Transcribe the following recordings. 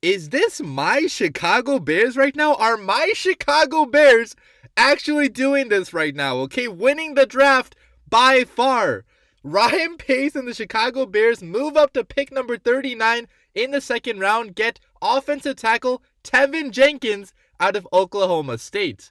Is this my Chicago Bears right now? Are my Chicago Bears actually doing this right now? Okay, winning the draft by far. Ryan Pace and the Chicago Bears move up to pick number 39 in the second round, get offensive tackle Teven Jenkins out of Oklahoma State.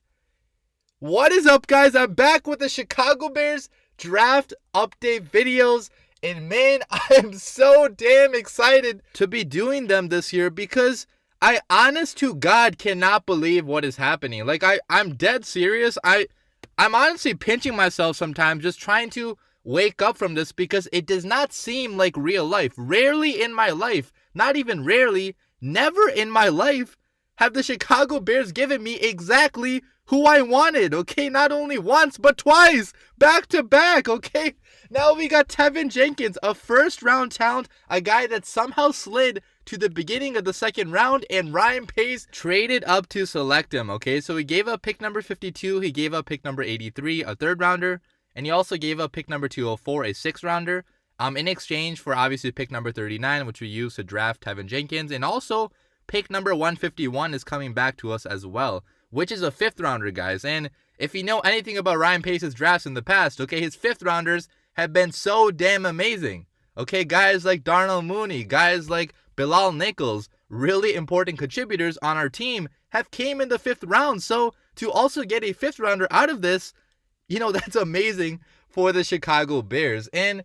What is up, guys? I'm back with the Chicago Bears draft update videos. And man, I am so damn excited to be doing them this year because I honest to God cannot believe what is happening. Like I'm dead serious. I'm honestly pinching myself sometimes just trying to wake up from this because it does not seem like real life. Rarely in my life, not even rarely, never in my life have the Chicago Bears given me exactly who I wanted, okay? Not only once, but twice, back to back, okay? Now we got Teven Jenkins, a first-round talent, a guy that somehow slid to the beginning of the second round, and Ryan Pace traded up to select him, okay? So he gave up pick number 52, he gave up pick number 83, a third-rounder, and he also gave up pick number 204, a sixth-rounder, in exchange for obviously pick number 39, which we used to draft Teven Jenkins, and also pick number 151 is coming back to us as well, which is a fifth-rounder, guys. And if you know anything about Ryan Pace's drafts in the past, okay, his fifth-rounders have been so damn amazing. Okay, guys like Darnell Mooney, guys like Bilal Nichols, really important contributors on our team, have came in the fifth round. So to also get a fifth-rounder out of this, you know, that's amazing for the Chicago Bears. And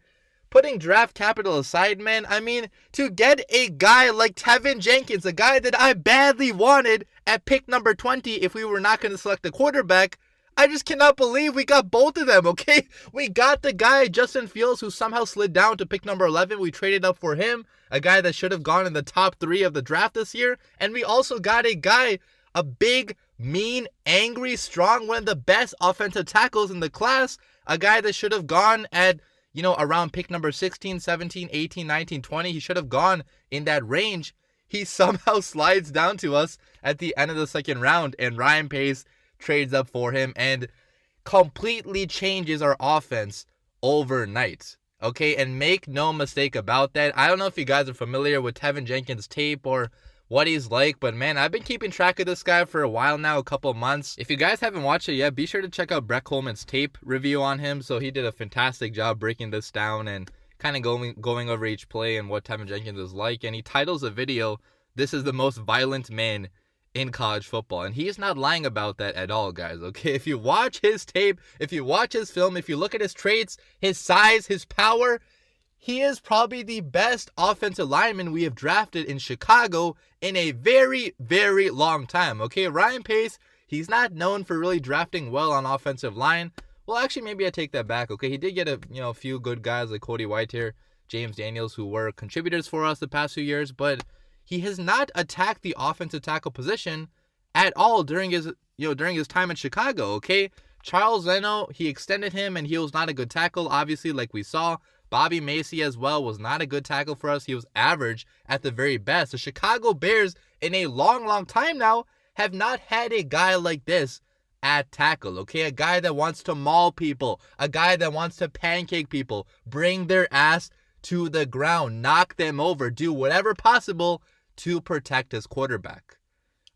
putting draft capital aside, man, I mean, to get a guy like Teven Jenkins, a guy that I badly wanted at pick number 20 if we were not going to select a quarterback, I just cannot believe we got both of them, okay? We got the guy, Justin Fields, who somehow slid down to pick number 11. We traded up for him, a guy that should have gone in the top 3 of the draft this year. And we also got a guy, a big, mean, angry, strong, one of the best offensive tackles in the class, a guy that should have gone at, you know, around pick number 16, 17, 18, 19, 20. He should have gone in that range. He somehow slides down to us at the end of the second round, and Ryan Pace trades up for him and completely changes our offense overnight. Okay, and make no mistake about that. I don't know if you guys are familiar with Teven Jenkins' tape or what he's like, but man, I've been keeping track of this guy for a while now, a couple months. If you guys haven't watched it yet, be sure to check out Brett Coleman's tape review on him. So he did a fantastic job breaking this down and kind of going over each play and what Teven Jenkins is like. And he titles the video, "This is the most violent man in college football." And he's not lying about that at all, guys, okay? If you watch his tape, if you watch his film, if you look at his traits, his size, his power, he is probably the best offensive lineman we have drafted in Chicago in a very, very long time, okay? Ryan Pace, he's not known for really drafting well on offensive line. Well, actually, maybe I take that back, okay? He did get a few good guys like Cody Whitehair, James Daniels, who were contributors for us the past few years, but he has not attacked the offensive tackle position at all during his time in Chicago, okay? Charles Leno, he extended him, and he was not a good tackle, obviously, like we saw. Bobby Macy as well was not a good tackle for us. He was average at the very best. The Chicago Bears, in a long, long time now, have not had a guy like this at tackle, okay? A guy that wants to maul people, a guy that wants to pancake people, bring their ass to the ground, knock them over, do whatever possible to protect his quarterback.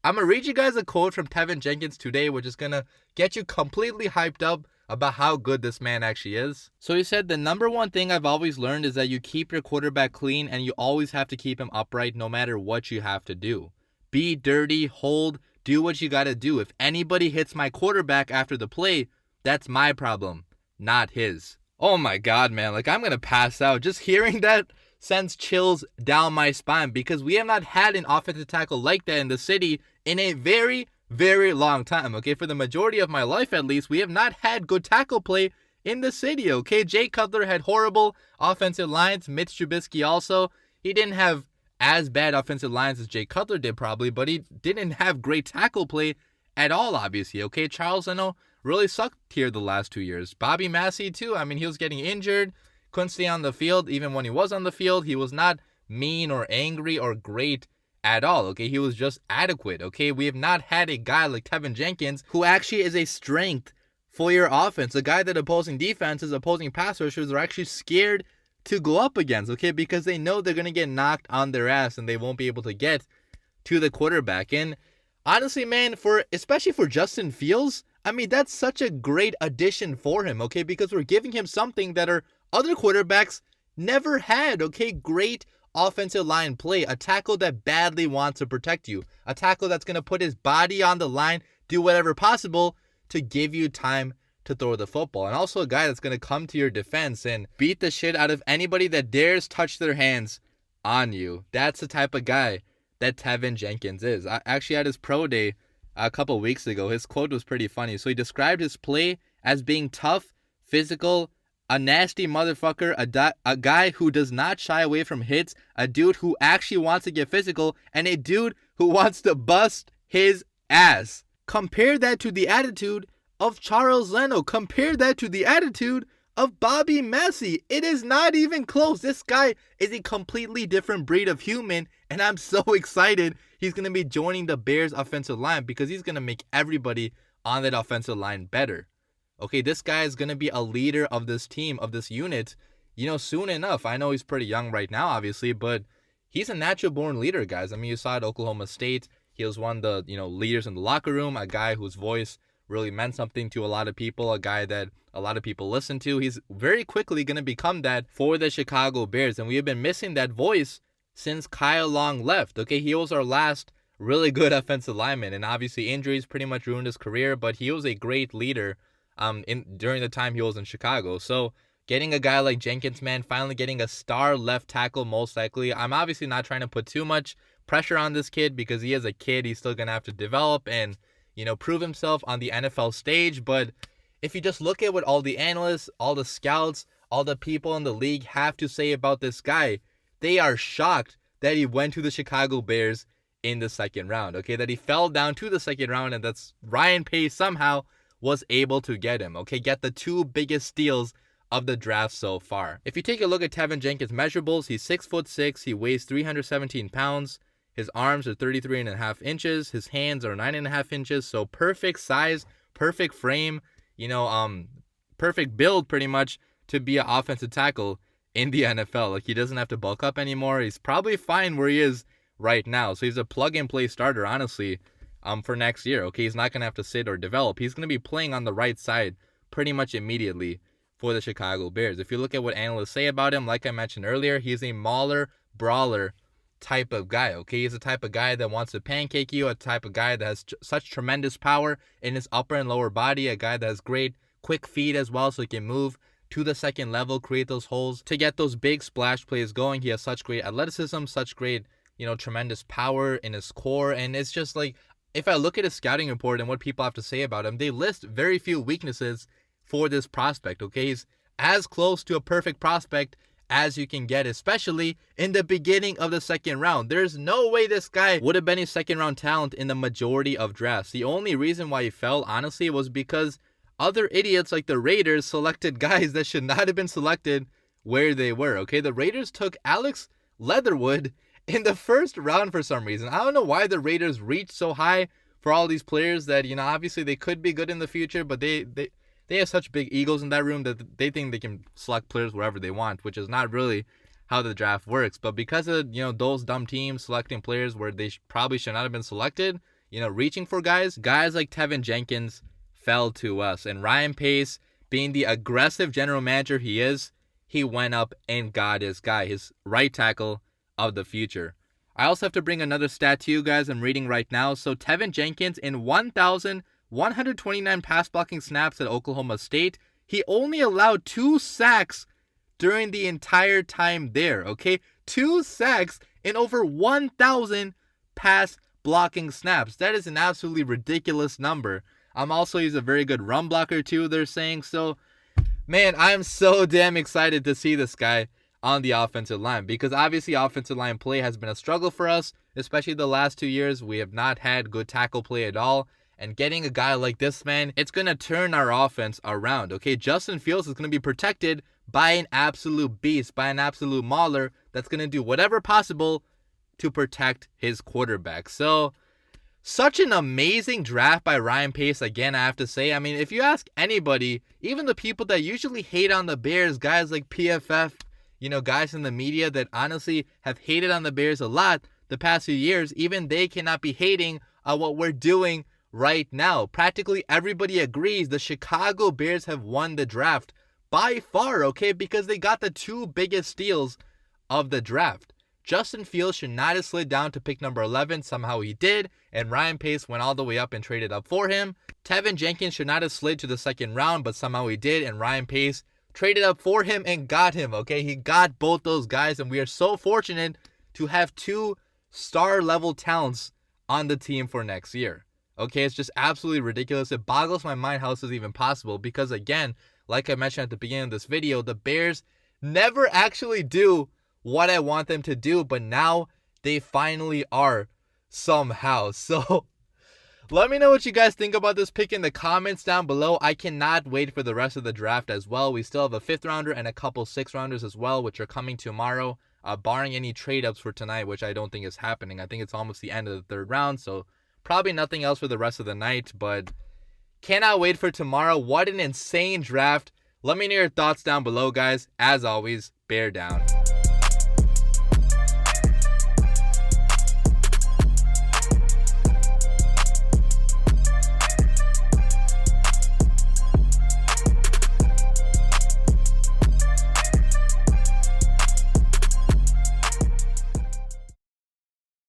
I'm going to read you guys a quote from Teven Jenkins today, which is going to get you completely hyped up about how good this man actually is. So he said, "The number one thing I've always learned is that you keep your quarterback clean and you always have to keep him upright no matter what you have to do. Be dirty, hold, do what you got to do. If anybody hits my quarterback after the play, that's my problem, not his." Oh my God, man. Like, I'm going to pass out. Just hearing that sends chills down my spine because we have not had an offensive tackle like that in the city in a very, very long time, okay? For the majority of my life, at least, we have not had good tackle play in the city, okay? Jay Cutler had horrible offensive lines. Mitch Trubisky also. He didn't have as bad offensive lines as Jay Cutler did probably, but he didn't have great tackle play at all, obviously, okay? Charles Leno really sucked here the last 2 years. Bobby Massey, too. I mean, he was getting injured, couldn't stay on the field. Even when he was on the field, he was not mean or angry or great at all, okay? He was just adequate, okay? We have not had a guy like Teven Jenkins who actually is a strength for your offense. A guy that opposing defenses, opposing pass rushers are actually scared to go up against, okay? Because they know they're going to get knocked on their ass and they won't be able to get to the quarterback. And honestly, man, especially for Justin Fields, I mean, that's such a great addition for him, okay? Because we're giving him something that our other quarterbacks never had, okay? Great offensive line play, a tackle that badly wants to protect you, a tackle that's going to put his body on the line, do whatever possible to give you time to throw the football. And also a guy that's going to come to your defense and beat the shit out of anybody that dares touch their hands on you. That's the type of guy that Teven Jenkins is. Actually, at his pro day a couple weeks ago, his quote was pretty funny. So he described his play as being tough, physical, a nasty motherfucker, a guy who does not shy away from hits, a dude who actually wants to get physical, and a dude who wants to bust his ass. Compare that to the attitude of Charles Leno. Compare that to the attitude of Bobby Messi. It is not even close. This guy is a completely different breed of human, and I'm so excited he's going to be joining the Bears offensive line because he's going to make everybody on that offensive line better. Okay, this guy is going to be a leader of this team, of this unit, soon enough. I know he's pretty young right now, obviously, but he's a natural-born leader, guys. I mean, you saw at Oklahoma State, he was one of the, leaders in the locker room, a guy whose voice really meant something to a lot of people, a guy that a lot of people listen to. He's very quickly going to become that for the Chicago Bears, and we have been missing that voice since Kyle Long left. Okay, he was our last really good offensive lineman, and obviously injuries pretty much ruined his career, but he was a great leader during the time he was in Chicago. So getting a guy like Jenkins, man, finally getting a star left tackle most likely. I'm obviously not trying to put too much pressure on this kid because he is a kid. He's still going to have to develop and, prove himself on the NFL stage. But if you just look at what all the analysts, all the scouts, all the people in the league have to say about this guy, they are shocked that he went to the Chicago Bears in the second round, okay? That he fell down to the second round, and that's Ryan Pace somehow was able to get him, okay? Get the two biggest steals of the draft so far. If you take a look at Teven Jenkins' measurables, he's 6'6", he weighs 317 pounds, his arms are 33.5 inches, his hands are 9.5 inches, so perfect size, perfect frame, perfect build pretty much to be an offensive tackle in the NFL. Like, he doesn't have to bulk up anymore. He's probably fine where he is right now. So he's a plug-and-play starter, honestly, for next year. Okay, he's not going to have to sit or develop. He's going to be playing on the right side pretty much immediately for the Chicago Bears. If you look at what analysts say about him, like I mentioned earlier, he's a mauler, brawler type of guy, okay? He's the type of guy that wants to pancake you, a type of guy that has such tremendous power in his upper and lower body, a guy that has great quick feet as well, so he can move to the second level, create those holes to get those big splash plays going. He has such great athleticism, such great, tremendous power in his core, and it's just like, if I look at his scouting report and what people have to say about him, they list very few weaknesses for this prospect, okay? He's as close to a perfect prospect as you can get, especially in the beginning of the second round. There's no way this guy would have been a second round talent in the majority of drafts. The only reason why he fell, honestly, was because other idiots like the Raiders selected guys that should not have been selected where they were, okay? The Raiders took Alex Leatherwood in the first round for some reason. I don't know why the Raiders reached so high for all these players that, obviously they could be good in the future, but they have such big egos in that room that they think they can select players wherever they want, which is not really how the draft works. But because of, those dumb teams selecting players where they probably should not have been selected, reaching for guys like Teven Jenkins fell to us. And Ryan Pace, being the aggressive general manager he is, he went up and got his guy, his right tackle of the future. I also have to bring another stat to you guys I'm reading right now. So Teven Jenkins, in 1,129 pass blocking snaps at Oklahoma State, he only allowed 2 sacks during the entire time there, okay? 2 sacks in over 1,000 pass blocking snaps. That is an absolutely ridiculous number. He's a very good run blocker too, they're saying. So, man, I'm so damn excited to see this guy on the offensive line, because obviously offensive line play has been a struggle for us, especially the last 2 years. We have not had good tackle play at all, and getting a guy like this, man, it's going to turn our offense around, okay? Justin Fields is going to be protected by an absolute beast, by an absolute mauler that's going to do whatever possible to protect his quarterback. So Such an amazing draft by Ryan Pace again, I have to say. I mean, if you ask anybody, even the people that usually hate on the Bears, guys like PFF, guys in the media that honestly have hated on the Bears a lot the past few years, even they cannot be hating on what we're doing right now. Practically everybody agrees the Chicago Bears have won the draft by far, okay, because they got the two biggest steals of the draft. Justin Fields should not have slid down to pick number 11. Somehow he did, and Ryan Pace went all the way up and traded up for him. Teven Jenkins should not have slid to the second round, but somehow he did, and Ryan Pace traded up for him and got him, okay? He got both those guys, and we are so fortunate to have two star-level talents on the team for next year. Okay, it's just absolutely ridiculous. It boggles my mind how this is even possible because, again, like I mentioned at the beginning of this video, the Bears never actually do what I want them to do, but now they finally are somehow. So let me know what you guys think about this pick in the comments down below. I cannot wait for the rest of the draft as well. We still have a 5th rounder and a couple 6th rounders as well, which are coming tomorrow, barring any trade ups for tonight, which I don't think is happening. I think it's almost the end of the 3rd round, so probably nothing else for the rest of the night, but cannot wait for tomorrow. What an insane draft. Let me know your thoughts down below, guys. As always, bear down.